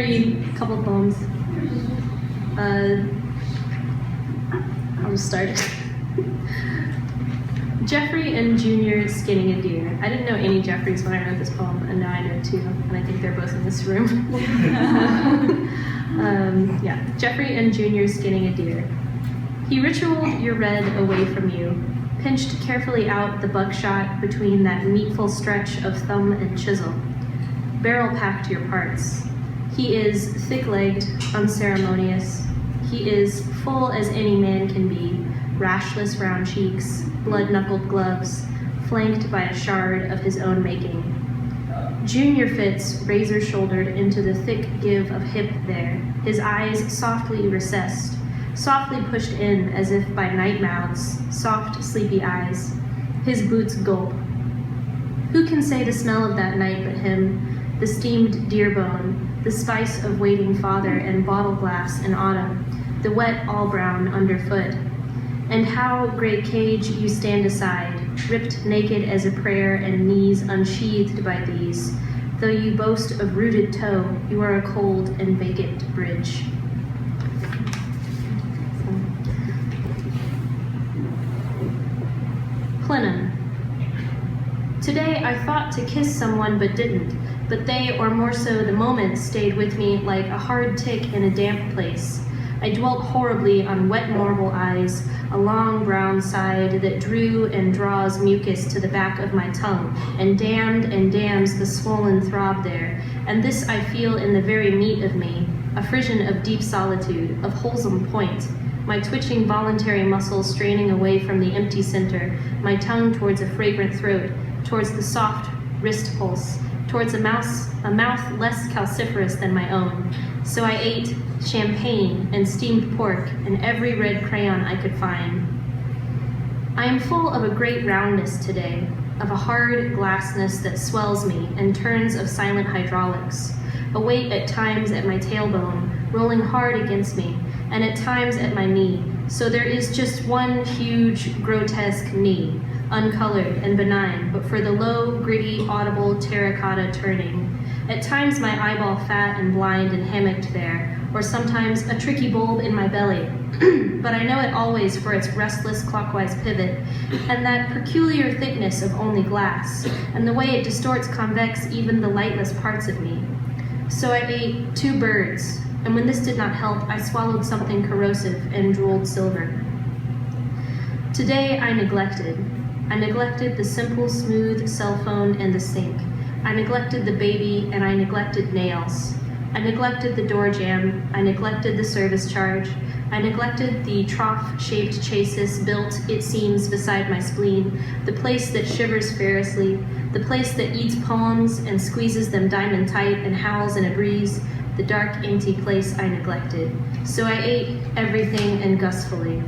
read a couple poems. I'll just start. Jeffrey and Junior skinning a deer. I didn't know any Jeffreys when I wrote this poem, and now I know two, and I think they're both in this room. Jeffrey and Junior skinning a deer. He ritualed your red away from you, pinched carefully out the buckshot between that meatful stretch of thumb and chisel. Barrel-packed your parts. He is thick-legged, unceremonious. He is full as any man can be, rashless round cheeks, blood-knuckled gloves, flanked by a shard of his own making. Junior fits razor-shouldered into the thick give of hip there, his eyes softly recessed, softly pushed in as if by night mouths, soft, sleepy eyes. His boots gulp. Who can say the smell of that night but him, the steamed deer bone, the spice of waiting father and bottle glass in autumn, the wet all-brown underfoot? And how, great cage, you stand aside, ripped naked as a prayer and knees unsheathed by these. Though you boast of rooted toe, you are a cold and vacant bridge. Plenum. Today I thought to kiss someone but didn't, but they, or more so the moment, stayed with me like a hard tick in a damp place. I dwelt horribly on wet marble eyes, a long brown side that drew and draws mucus to the back of my tongue, and damns the swollen throb there, and this I feel in the very meat of me, a frisson of deep solitude, of wholesome point, my twitching voluntary muscles straining away from the empty center, my tongue towards a fragrant throat, towards the soft wrist pulse, towards a mouth less calciferous than my own. So I ate champagne and steamed pork and every red crayon I could find. I am full of a great roundness today, of a hard glassness that swells me and turns of silent hydraulics, a weight at times at my tailbone, rolling hard against me, and at times at my knee, so there is just one huge, grotesque knee, uncolored and benign, but for the low, gritty, audible terracotta turning. At times my eyeball fat and blind and hammocked there, or sometimes a tricky bulb in my belly, but I know it always for its restless clockwise pivot, and that peculiar thickness of only glass, and the way it distorts convex even the lightless parts of me. So I ate 2 birds, and when this did not help, I swallowed something corrosive and drooled silver. Today I neglected. I neglected the simple, smooth cell phone and the sink. I neglected the baby, and I neglected nails. I neglected the door jamb. I neglected the service charge. I neglected the trough-shaped chassis built, it seems, beside my spleen, the place that shivers ferociously, the place that eats poems and squeezes them diamond tight and howls in a breeze, the dark, empty place I neglected. So I ate everything and gustfully.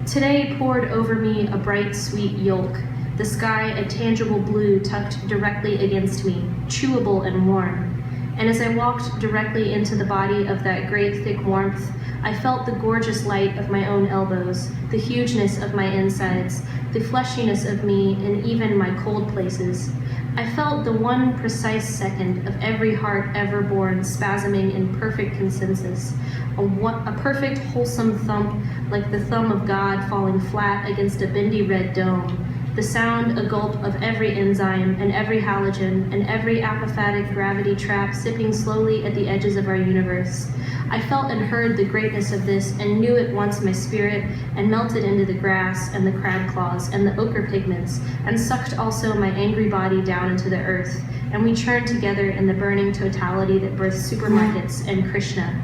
Today poured over me a bright, sweet yolk, the sky a tangible blue tucked directly against me, chewable and warm. And as I walked directly into the body of that great, thick warmth, I felt the gorgeous light of my own elbows, the hugeness of my insides, the fleshiness of me in even my cold places. I felt the one precise second of every heart ever born spasming in perfect consensus, a perfect wholesome thump like the thumb of God falling flat against a bendy red dome, the sound a gulp of every enzyme and every halogen and every apophatic gravity trap sipping slowly at the edges of our universe. I felt and heard the greatness of this and knew at once my spirit and melted into the grass and the crab claws and the ochre pigments and sucked also my angry body down into the earth, and we churned together in the burning totality that births supermarkets and Krishna.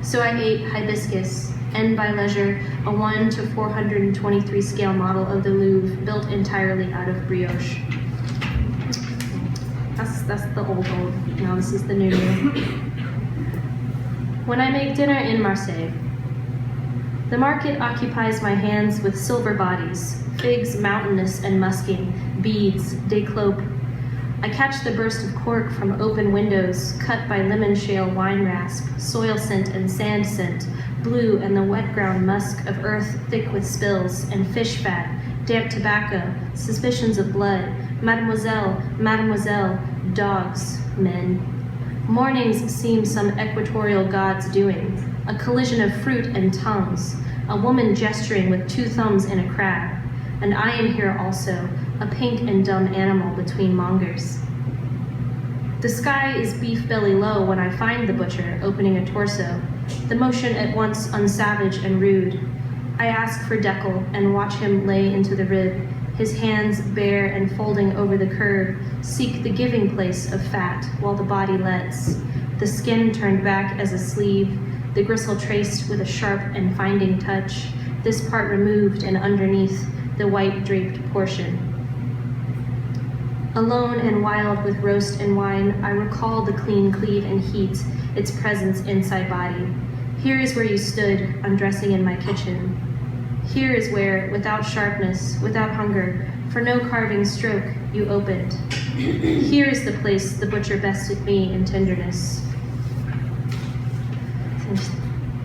So I ate hibiscus, and by leisure, a 1 to 423 scale model of the Louvre built entirely out of brioche. That's the old. Now this is the new. When I make dinner in Marseille, the market occupies my hands with silver bodies, figs mountainous and musking, beads, déclope. I catch the burst of cork from open windows, cut by lemon shale wine rasp, soil scent and sand scent, blue and the wet ground musk of earth thick with spills, and fish fat, damp tobacco, suspicions of blood, mademoiselle, dogs, men. Mornings seem some equatorial god's doing, a collision of fruit and tongues, a woman gesturing with 2 thumbs and a crab, and I am here also, a pink and dumb animal between mongers. The sky is beef belly low when I find the butcher opening a torso, the motion at once unsavage and rude. I ask for decal and watch him lay into the rib, his hands bare and folding over the curve, seek the giving place of fat while the body lets, the skin turned back as a sleeve, the gristle traced with a sharp and finding touch, this part removed and underneath the white draped portion. Alone and wild with roast and wine, I recall the clean cleave and heat, its presence inside body. Here is where you stood, undressing in my kitchen. Here is where, without sharpness, without hunger, for no carving stroke, you opened. Here is the place the butcher bested me in tenderness.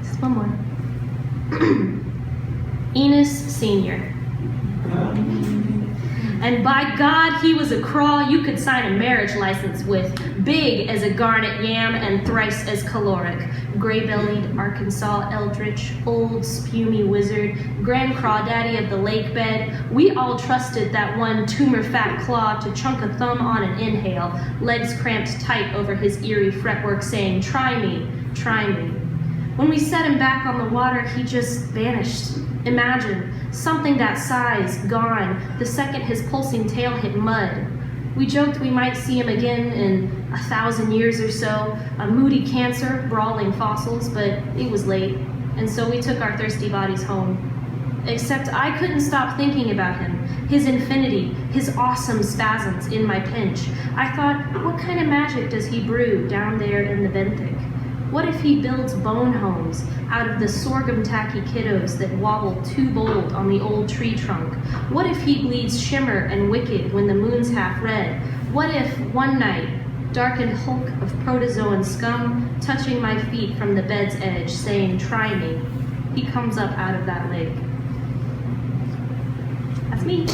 Just one more. Enos Sr. And by God, he was a craw you could sign a marriage license with, big as a garnet yam and thrice as caloric. Gray-bellied Arkansas eldritch, old spumy wizard, grand crawdaddy of the lake bed, we all trusted that one tumor-fat claw to chunk a thumb on an inhale, legs cramped tight over his eerie fretwork saying, try me, try me. When we set him back on the water, he just vanished. Imagine, something that size, gone, the second his pulsing tail hit mud. We joked we might see him again in 1,000 years or so, a moody cancer, brawling fossils, but it was late, and so we took our thirsty bodies home. Except I couldn't stop thinking about him, his infinity, his awesome spasms in my pinch. I thought, what kind of magic does he brew down there in the benthic? What if he builds bone homes out of the sorghum tacky kiddos that wobble too bold on the old tree trunk? What if he bleeds shimmer and wicked when the moon's half red? What if one night, darkened hulk of protozoan scum touching my feet from the bed's edge, saying, try me, he comes up out of that lake. That's me.